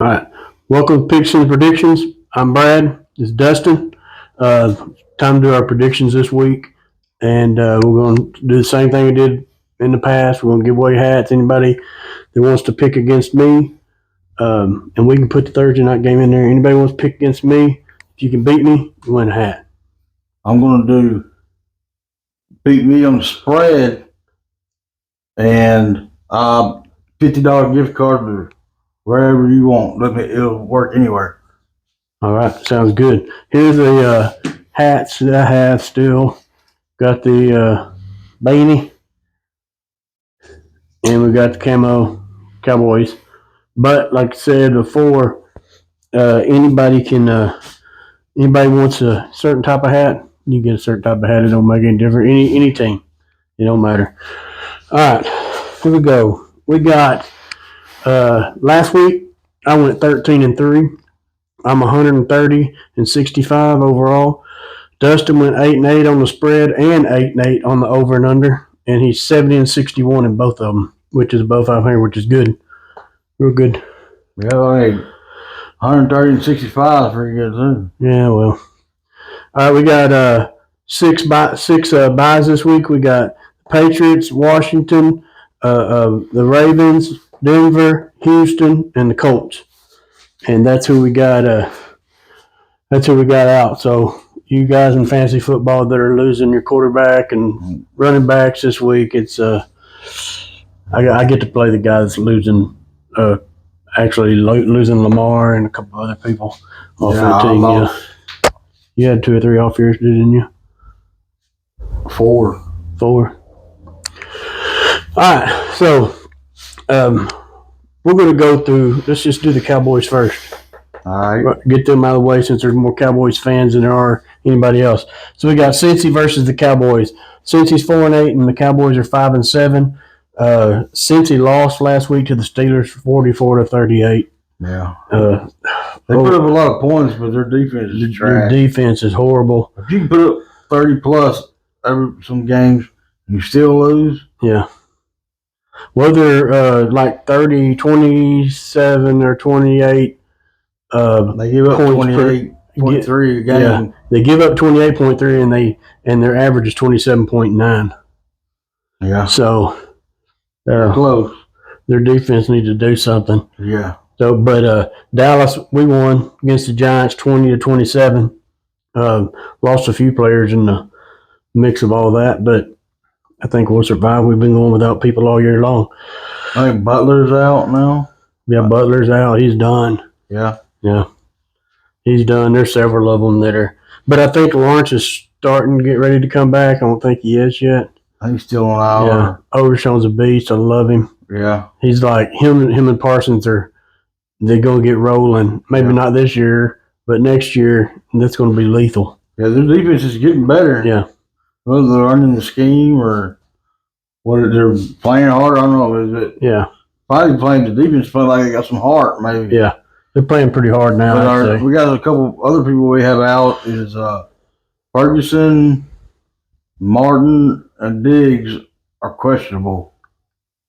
All right. Welcome to Picks and Predictions. I'm Brad. This is Dustin. Time to do our predictions this week. And we're going to do the same thing we did in the past. We're going to give away hats. Anybody that wants to pick against me, and we can put the Thursday night game in there. Anybody wants to pick against me, if you can beat me, you win a hat. I'm going to do beat me on the spread and $50 gift card to wherever you want. It'll work anywhere. All right. Sounds good. Here's the hats that I have still. Got the beanie, and we got the camo Cowboys. But like I said before, anybody can. Anybody wants a certain type of hat, you get a certain type of hat. It don't make any difference. Any team, it don't matter. All right, here we go. We got last week. I went 13-3. I'm 130-65 overall. Dustin went 8-8 on the spread and 8-8 on the over and under, and he's 70-61 in both of them, which is above 500, which is good, real good. Yeah, I mean, 130-65 is pretty good too. Yeah, well. All right, we got six buys this week. We got Patriots, Washington, the Ravens, Denver, Houston, and the Colts, and that's who we got. That's who we got out. So you guys in fantasy football that are losing your quarterback and running backs this week, it's I get to play the guys losing. Actually losing Lamar and a couple other people off the team. Yeah. You had 2 or 3 off yours, didn't you? 4. All right, so we're going to go through. Let's just do the Cowboys first. All right. Get them out of the way since there's more Cowboys fans than there are anybody else. So we got Cincy versus the Cowboys. Cincy's 4-8, and the Cowboys are 5-7. Cincy lost last weck to the Steelers 44-38. Yeah. They put up a lot of points, but their defense is trash. Their defense is horrible. If you can put up 30 plus over some games and you still lose. Yeah. Well, they're like 30, 27, or 28. They give up 28.3 a game. Yeah, they give up 28.3, and their average is 27.9. Yeah. So they're close. Their defense needs to do something. Yeah. So, but Dallas, we won against the Giants 20-27. Lost a few players in the mix of all that, but I think we'll survive. We've been going without people all year long. I think Butler's out now. Yeah, Butler's out. He's done. Yeah. Yeah. He's done. There's several of them that are. But I think Lawrence is starting to get ready to come back. I don't think he is yet. I think he's still on IR. Yeah. Overshown's a beast. I love him. Yeah. He's like him and Parsons they're going to get rolling. Maybe not this year, but next year that's going to be lethal. Yeah, their defense is getting better. Yeah. Whether they're running the scheme or what they're playing hard, I don't know. Is it? Yeah. Probably playing the defense, playing like they got some heart, maybe. Yeah. They're playing pretty hard now. But we got a couple other people we have out is Ferguson, Martin, and Diggs are questionable.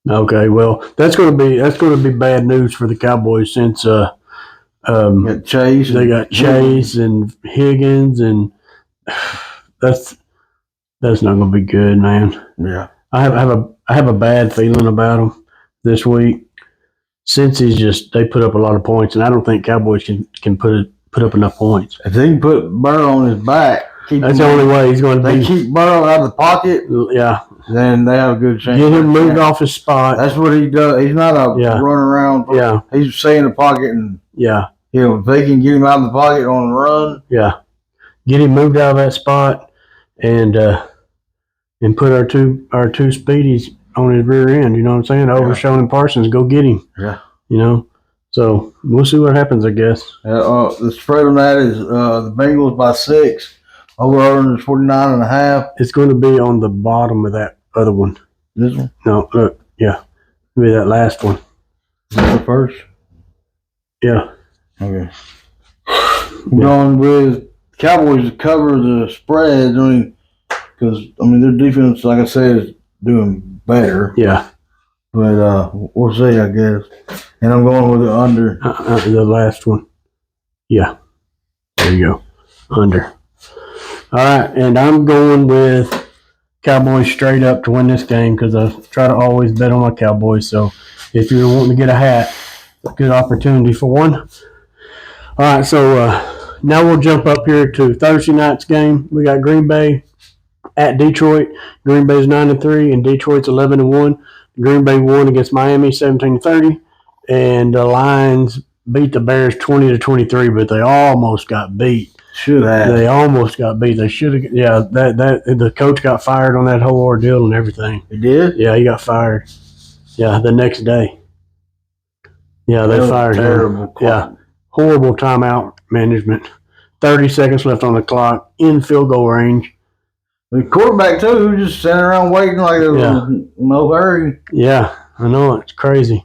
Okay, well that's going to be bad news for the Cowboys since Chase. They got Chase and Higgins, and that's not going to be good, man. Yeah, I have a bad feeling about them this week. Since they put up a lot of points, and I don't think Cowboys can put up enough points. If they can put Burrow on his back, that's the only way he's going to be. They keep Burrow out of the pocket. Yeah. Then they have a good chance. Get him moved off his spot. That's what he does. He's not a run around. Yeah. He's stay in the pocket and if they can get him out of the pocket on the run. Yeah. Get him moved out of that spot and put our two speedies on his rear end. You know what I'm saying? Overshown and Parsons, go get him. Yeah. You know. So we'll see what happens, I guess. The spread on that is the Bengals by 6. Over is 49.5. It's going to be on the bottom of that other one. This one? No, look, yeah. It'll be that last one. Is that the first? Yeah. Okay. Going with Cowboys to cover the spread, because their defense, like I said, is doing better. Yeah. But we'll see, I guess. And I'm going with the under. The last one. Yeah. There you go. Under. All right, and I'm going with Cowboys straight up to win this game because I try to always bet on my Cowboys. So if you're wanting to get a hat, good opportunity for one. All right, so now we'll jump up here to Thursday night's game. We got Green Bay at Detroit. Green Bay's 9-3, and Detroit's 11-1. Green Bay won against Miami 17-30, and the Lions beat the Bears 20-23, but they almost got beat. Should have. They almost got beat. They should have. Yeah, that the coach got fired on that whole ordeal and everything. He did? Yeah, he got fired. Yeah, the next day. Yeah, they fired him. Yeah, horrible timeout management. 30 seconds left on the clock in field goal range. The quarterback too, who just sitting around waiting like there was no hurry. Yeah, I know, it's crazy.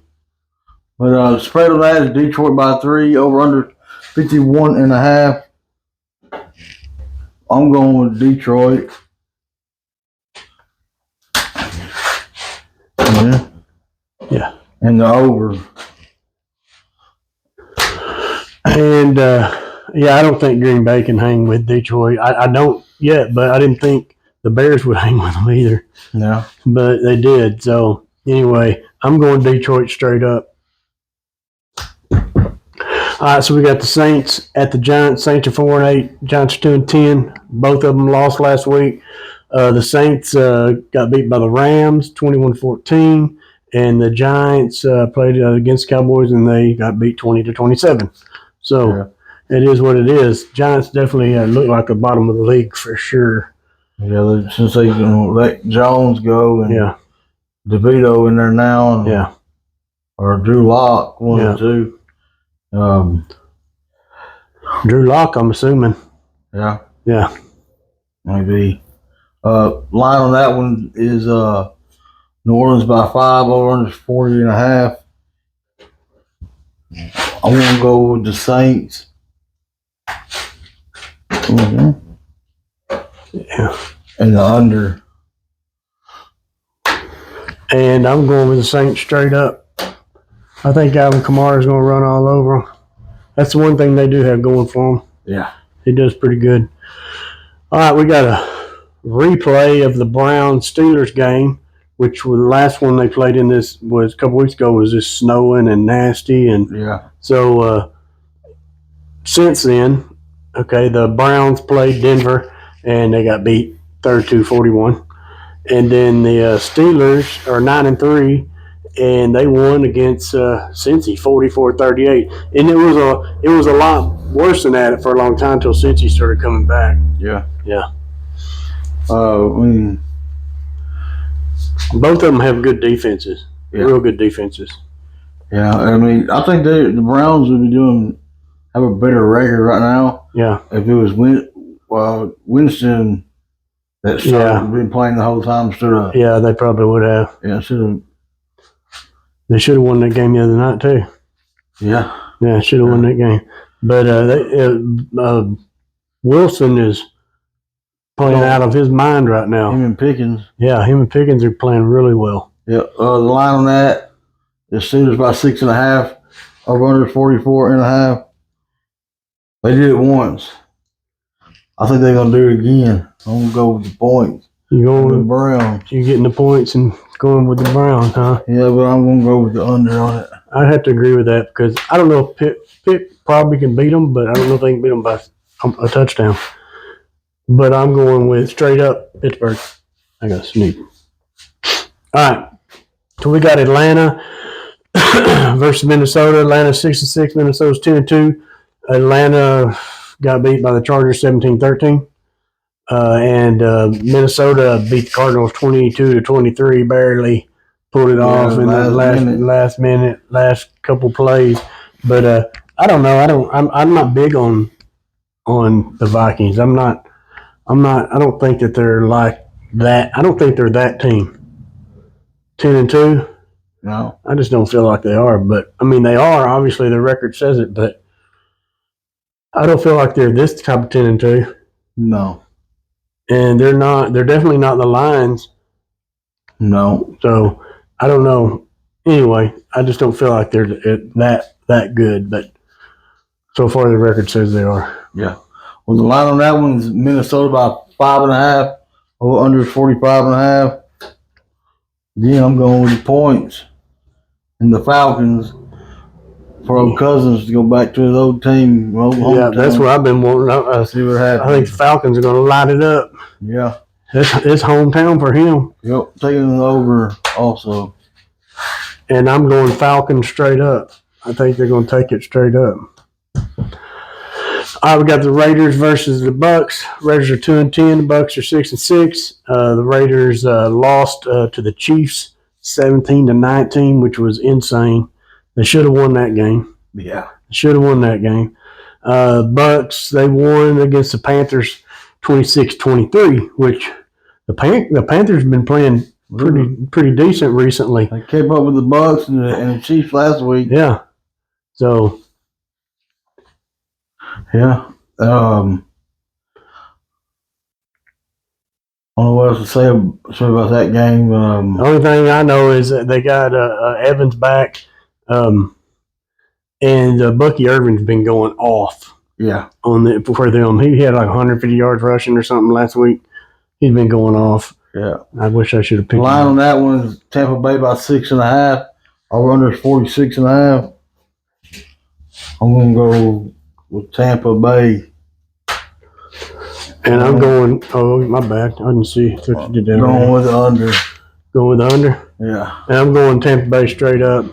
But spread of that is Detroit by 3, over under 51.5. I'm going with Detroit. Yeah. Yeah. And the over. And I don't think Green Bay can hang with Detroit. I don't yet, but I didn't think the Bears would hang with them either. Yeah. But they did. So anyway, I'm going Detroit straight up. All right, so we got the Saints at the Giants. Saints are 4-8. Giants are 2-10. Both of them lost last week. The Saints got beat by the Rams 21-14, and the Giants played against Cowboys and they got beat 20-27. So It is what it is. Giants definitely look like the bottom of the league for sure. Yeah, since they let Jones go and DeVito in there now, and, or Drew Lock, one or two. Drew Lock, I'm assuming. Yeah. Yeah. Maybe. Line on that one is New Orleans by 5, over under 40.5. I want to go with the Saints. Yeah. And the under. And I'm going with the Saints straight up. I think Alvin Kamara is going to run all over them. That's the one thing they do have going for them. Yeah. He does pretty good. All right, we got a replay of the Browns-Steelers game, which was the last one they played in this was a couple weeks ago, was just snowing and nasty. And so since then, the Browns played Denver, and they got beat 32-41. And then the Steelers are 9-3, and they won against Cincy 44-38. And it was a lot worse than that for a long time until Cincy started coming back. Yeah. Yeah. Both of them have good defenses. Real good defenses. Yeah, I mean, I think the Browns would be have a better record right now. Yeah. If it was Winston that been playing the whole time instead of. Yeah, they probably would have. Yeah, they should have won that game the other night too. Yeah. Yeah, should have won that game. But Wilson is playing out of his mind right now. Him and Pickens. Yeah, him and Pickens are playing really well. Yeah. The line on that is Steelers by 6.5, over under 44.5. They did it once. I think they're gonna do it again. I'm gonna go with the points. You going with the Browns? You getting the points and going with the Browns, huh? Yeah, but I'm gonna go with the under on it. I'd have to agree with that because I don't know if Pitt probably can beat them, but I don't know if they can beat them by a touchdown. But I'm going with straight up Pittsburgh. I got to sneak. All right. So we got Atlanta versus Minnesota. Atlanta's 6-6. Minnesota's 10-2. Atlanta got beat by the Chargers 17-13. And Minnesota beat the Cardinals 22-23, barely pulled it off in the last minute, last couple plays. But I don't know. I'm not big on the Vikings. I don't think that they're like that. I don't think they're that team. 10-2. No, I just don't feel like they are. But I mean, they are. Obviously, their record says it. But I don't feel like they're this type of 10-2. No. And they're not. They're definitely not the Lions. No. So I don't know. anyway, I just don't feel like they're that good. But so far, the record says they are. Yeah. Well, the line on that one is Minnesota by 5.5. Over under 45.5. Again, I'm going with the points and the Falcons for old Cousins to go back to his old team. Old Yeah, that's what I've been wanting. See what happens. I think the Falcons are going to light it up. Yeah. It's hometown for him. Yep. Taking it over also. And I'm going Falcons straight up. I think they're going to take it straight up. All right, we got the Raiders versus the Bucks. Raiders are 2-10. The Bucks are 6-6. The Raiders lost to the Chiefs 17-19, which was insane. They should have won that game. Yeah. Should have won that game. Bucks, they won against the Panthers 26-23, which the Panthers have been playing pretty decent recently. They kept up with the Bucks and the Chiefs last week. Yeah. So, yeah. I don't know what else to say about that game. the only thing I know is that they got Evans back, and Bucky Irvin's been going off. Yeah. For them. He had like 150 yards rushing or something last week. He's been going off. Yeah. I wish I should have The picked line him. on that one is Tampa Bay by 6.5. Over under 46.5. I'm gonna go with Tampa Bay. And I'm going. Oh, my bad. I didn't see. I thought you did that. Going with the under. Going with the under. Yeah. And I'm going Tampa Bay straight up.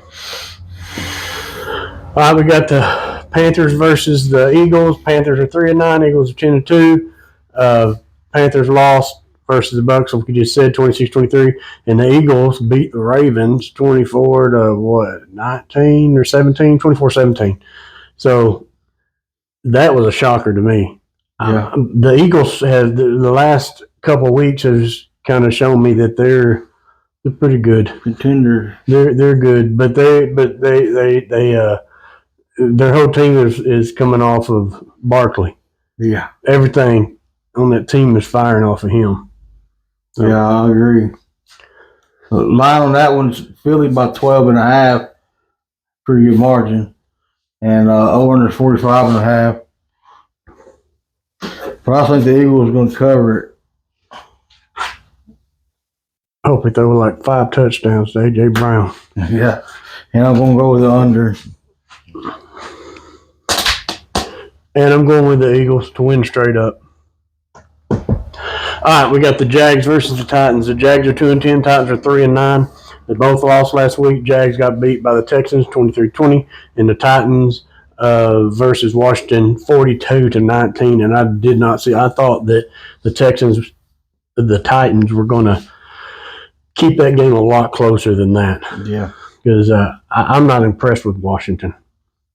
All right, we got the Panthers versus the Eagles. Panthers are 3-9. Eagles are 10-2. Panthers lost versus the Bucks, like we just said, 26-23. And the Eagles beat the Ravens 24 to 19 or 17? 24-17. So that was a shocker to me. Yeah. The Eagles have the last couple of weeks has kind of shown me that they're pretty good. Contender. They're good, but they their whole team is coming off of Barkley. Yeah. Everything on that team is firing off of him. So, Yeah, I agree. The line on that one's Philly by 12.5. Pretty good margin. And over under 45.5. But I think the Eagles are going to cover it. I hope they throw like 5 touchdowns to A.J. Brown. Yeah. And I'm going to go with the under. And I'm going with the Eagles to win straight up. All right, we got the Jags versus the Titans. The Jags are 2-10. Titans are 3-9. They both lost last week. Jags got beat by the Texans 23-20, and the Titans versus Washington 42-19. And I did not see. I thought that the Titans were going to keep that game a lot closer than that. Yeah. Because I'm not impressed with Washington.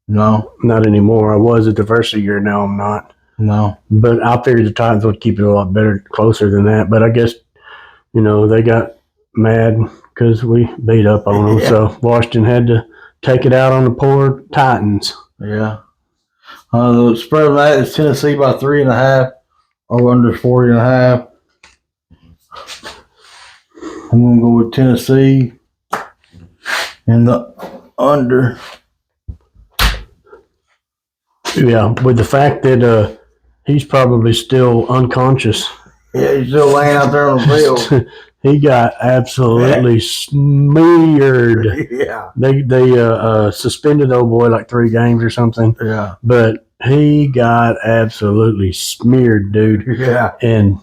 No. Not anymore. I was at the first of the year. Now I'm not. No. But I figured the Titans would keep it a lot better, closer than that. But I guess, they got mad because we beat up on them. Yeah. So Washington had to take it out on the poor Titans. Yeah. The spread of that is Tennessee by 3.5. Over under 40.5. I'm going to go with Tennessee and the under. Yeah, with the fact that he's probably still unconscious. Yeah, he's still laying out there on the field. He got absolutely smeared. Yeah. They suspended the old boy like 3 games or something. Yeah. But he got absolutely smeared, dude. Yeah. And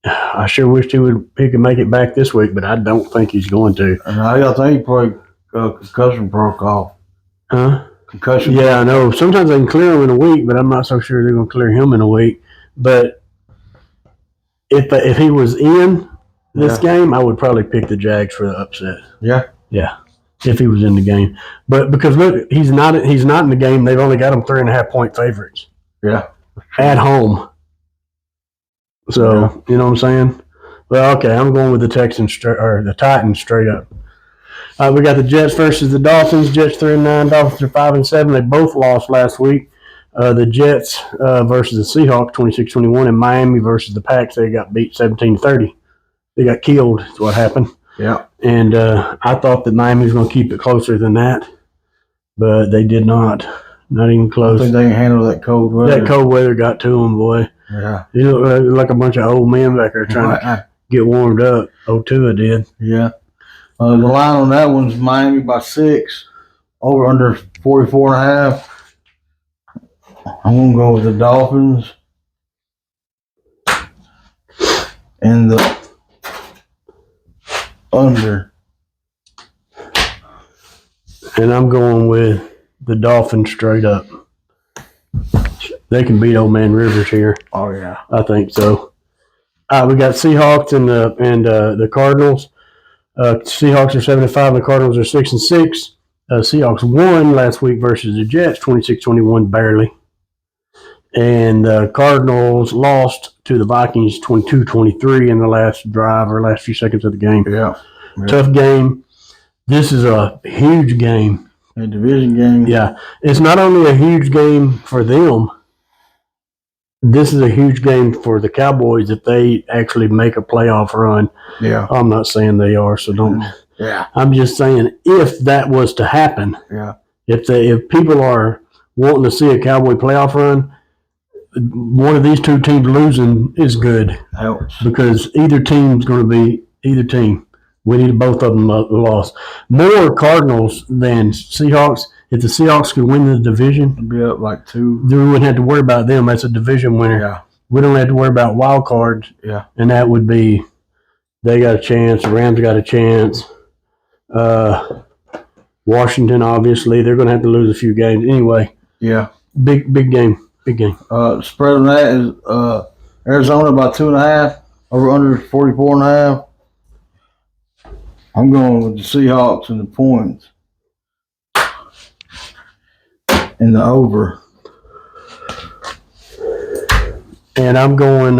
I sure wish he could make it back this week, but I don't think he's going to. And I think he played concussion protocol. Huh? Concussion. Yeah, I know. Sometimes they can clear him in a week, but I'm not so sure they're going to clear him in a week. But if he was in this game, I would probably pick the Jags for the upset. Yeah. Yeah, if he was in the game. But because look, he's not in the game. They've only got him 3.5-point favorites. Yeah. At home. So, you know what I'm saying? Well, okay, I'm going with the the Titans straight up. We got the Jets versus the Dolphins. Jets 3-9, Dolphins are 5-7. They both lost last week. The Jets versus the Seahawks 26-21, and Miami versus the Packs. They got beat 17-30. They got killed. Is what happened. Yeah. And I thought that Miami was going to keep it closer than that, but they did not. Not even I close. think they can handle that cold weather. That cold weather got to them, boy. Yeah. They look like a bunch of old men back there trying to get warmed up. Otua did. Yeah. The line on that one's Miami by 6. Over under 44.5. I'm going to go with the Dolphins. And the under. And I'm going with the Dolphins straight up. They can beat Old Man Rivers here. Oh, yeah. I think so. We got Seahawks and the Cardinals. Seahawks are 7-5, and the Cardinals are 6-6. Seahawks won last week versus the Jets, 26-21, barely. And the Cardinals lost to the Vikings 22-23 in the last drive or last few seconds of the game. Yeah. Tough game. This is a huge game. A division game. Yeah. It's not only a huge game for them, this is a huge game for the Cowboys if they actually make a playoff run. Yeah. I'm not saying they are, so don't. Yeah. I'm just saying if that was to happen, Yeah. if people are wanting to see a Cowboy playoff run, one of these two teams losing is good Helps. because either team's going to be either team. We need both of them lost. More Cardinals than Seahawks. If the Seahawks could win the division, It'd be up like 2. then we wouldn't have to worry about them. That's a division winner. Yeah. We don't have to worry about wild cards. Yeah. And that would be they got a chance. The Rams got a chance. Washington, obviously, they're going to have to lose a few games anyway. Yeah. Big game. Big game. Spread on that is Arizona by 2.5. Over under 44.5. I'm going with the Seahawks and the points. And the over. And I'm going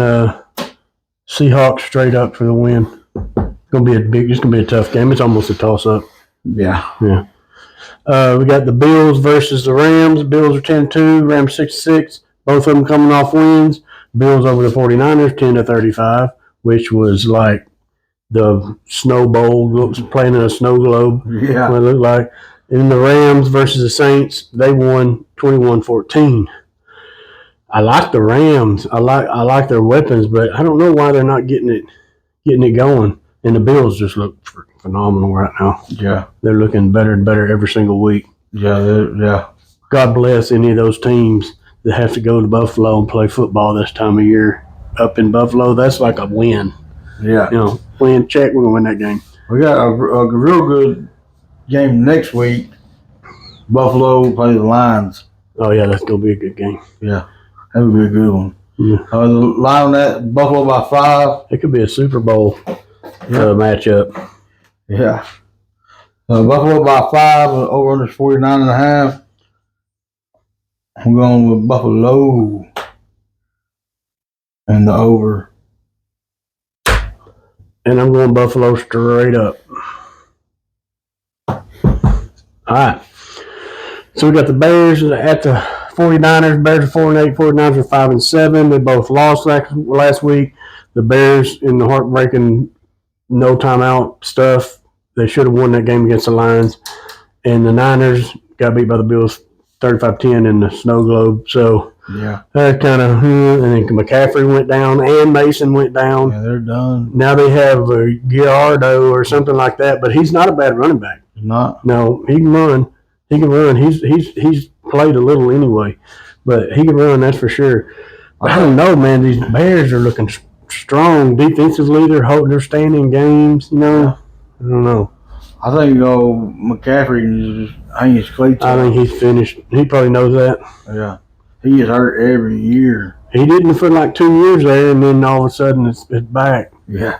Seahawks straight up for the win. It's gonna be a tough game. It's almost a toss up. Yeah. Yeah. We got the Bills versus the Rams. Bills are 10-2, Rams 6-6. Both of them coming off wins. Bills over the 49ers 10-35, which was like the Snow Bowl, playing in a snow globe. Yeah. What it looked like. And the Rams versus the Saints, they won 21-14. I like the Rams. I like their weapons, but I don't know why they're not getting it going. And the Bills just look phenomenal right now. Yeah. They're looking better and better every single week. Yeah. God bless any of those teams that have to go to Buffalo and play football this time of year. Up in Buffalo, that's like a win. Yeah. You know, win, check, we're going to win that game. We got a real good game next week. Buffalo play the Lions. Oh, yeah, that's going to be a good game. Yeah. That would be a good one. Yeah. The line on that, Buffalo by 5. It could be a Super Bowl matchup. Yeah. Buffalo by 5, over under 49.5. I'm going with Buffalo and the over. And I'm going Buffalo straight up. All right. So we got the Bears at the 49ers. Bears are 4-8. 49ers are 5-7. They both lost last week. The Bears in the heartbreaking no timeout stuff. They should have won that game against the Lions. And the Niners got beat by the Bills 35-10 in the snow globe. So yeah, that kind of, and then McCaffrey went down and Mason went down. Yeah, they're done. Now they have Gallardo or something like that, but he's not a bad running back. Not. No, he can run. He can run. He's played a little anyway, but he can run. That's for sure. But I don't know, man. These Bears are looking strong defensively. They're staying in games. You know, Yeah. I don't know. I think McCaffrey can just hang his cleats. I think he's finished. He probably knows that. Yeah, he gets hurt every year. He didn't for like 2 years there, and then all of a sudden it's back. Yeah.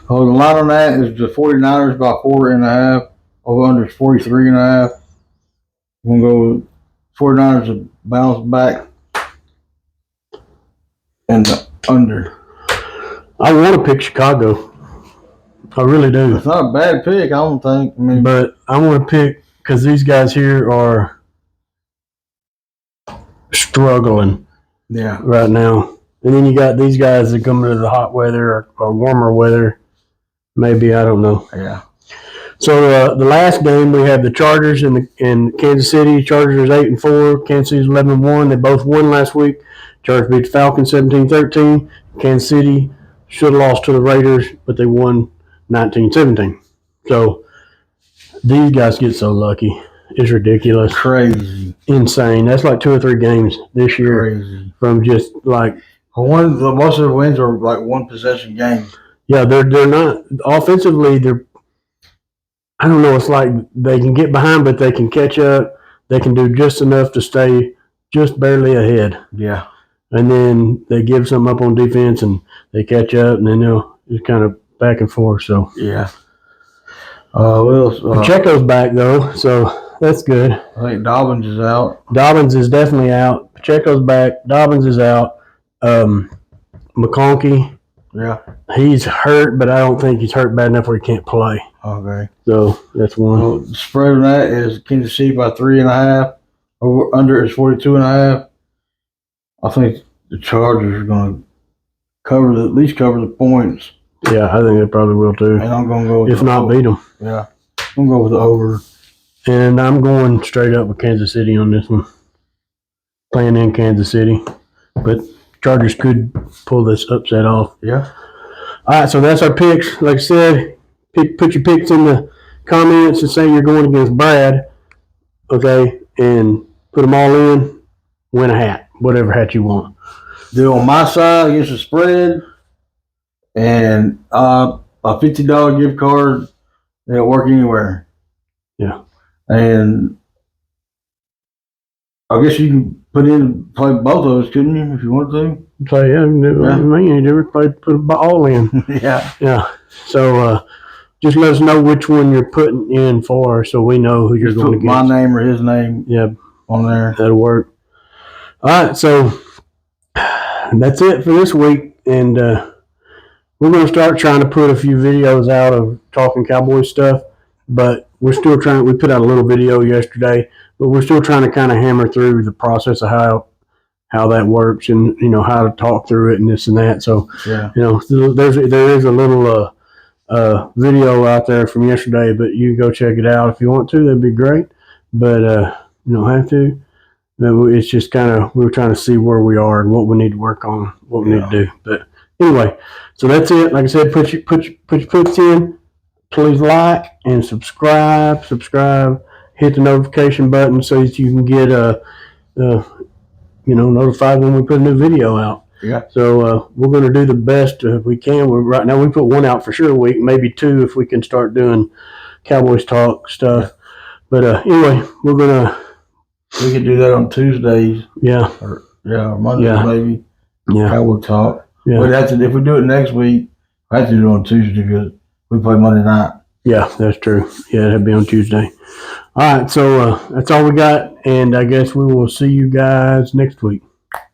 Oh, the line on that is the 49ers by 4.5. Over under 43.5. I'm gonna go with 49ers to bounce back and the under. I want to pick Chicago. I really do. It's not a bad pick, I don't think. I mean, But I want to pick because these guys here are struggling yeah, right now. And then you got these guys that come into the hot weather or warmer weather. Maybe, I don't know. yeah. So the last game we have the Chargers in Kansas City. Chargers 8-4. Kansas City's 11-1. They both won last week. Chargers beat the Falcons 17-13. Kansas City should have lost to the Raiders, but they won 19-17. So these guys get so lucky. It's ridiculous. Crazy. Insane. That's like 2 or 3 games this year Crazy. from just like Most of the wins are like one possession games. yeah, they're not offensively. I don't know. It's like they can get behind, but they can catch up. They can do just enough to stay just barely ahead, Yeah. and then they give something up on defense, and they catch up, and then they'll just kind of back and forth. So Yeah. Pacheco's back though, so that's good. I think Dobbins is out. Dobbins is definitely out. Pacheco's back. Dobbins is out. McConkey, Yeah. he's hurt, but I don't think he's hurt bad enough where he can't play. Okay. So that's one. Well, the spread on that is Kansas City by 3.5. Over under is 42.5. I think the Chargers are going to at least cover the points, Yeah, I think they probably will too. and I'm going to go with If not, beat them. Yeah, I'm going to go with the over. And I'm going straight up with Kansas City on this one. Playing in Kansas City. But Chargers could pull this upset off. Yeah. All right, so that's our picks. Like I said, put your picks in the comments and say you're going against Brad. Okay? And put them all in. Win a hat. Whatever hat you want. Do on my side against the spread, and a $50 gift card that'll work anywhere. Yeah. And I guess you can play both of those, couldn't you, if you wanted to? So, yeah, man, you never put it all in. Yeah. Yeah. So, just let us know which one you're putting in for so we know who you're Just going put against. my name or his name Yeah, on there. that'll work. All right, so that's it for this week. And we're going to start trying to put a few videos out of talking Cowboy stuff. But we're still trying. We put out a little video yesterday, but we're still trying to kind of hammer through the process of how that works and, how to talk through it and this and that. So, Yeah. there is a little video out there from yesterday, but you can go check it out if you want to. That'd be great. But you don't have to. No, it's just kind of we're trying to see where we are and what we need to work on, what we need to do. But anyway, so that's it. Like I said, put your picks in. Please like and subscribe. Hit the notification button so that you can get notified when we put a new video out. Yeah. So we're going to do the best we can. Right now we put one out for sure a week, maybe 2 if we can start doing Cowboys talk stuff. But anyway, we're gonna. We could do that on Tuesdays. Yeah. Or Mondays maybe. Yeah. Cowboy talk. Yeah. But if we do it next week, I have to do it on Tuesday because we play Monday night. Yeah, that's true. Yeah, it'll be on Tuesday. All right, so that's all we got, and I guess we will see you guys next week.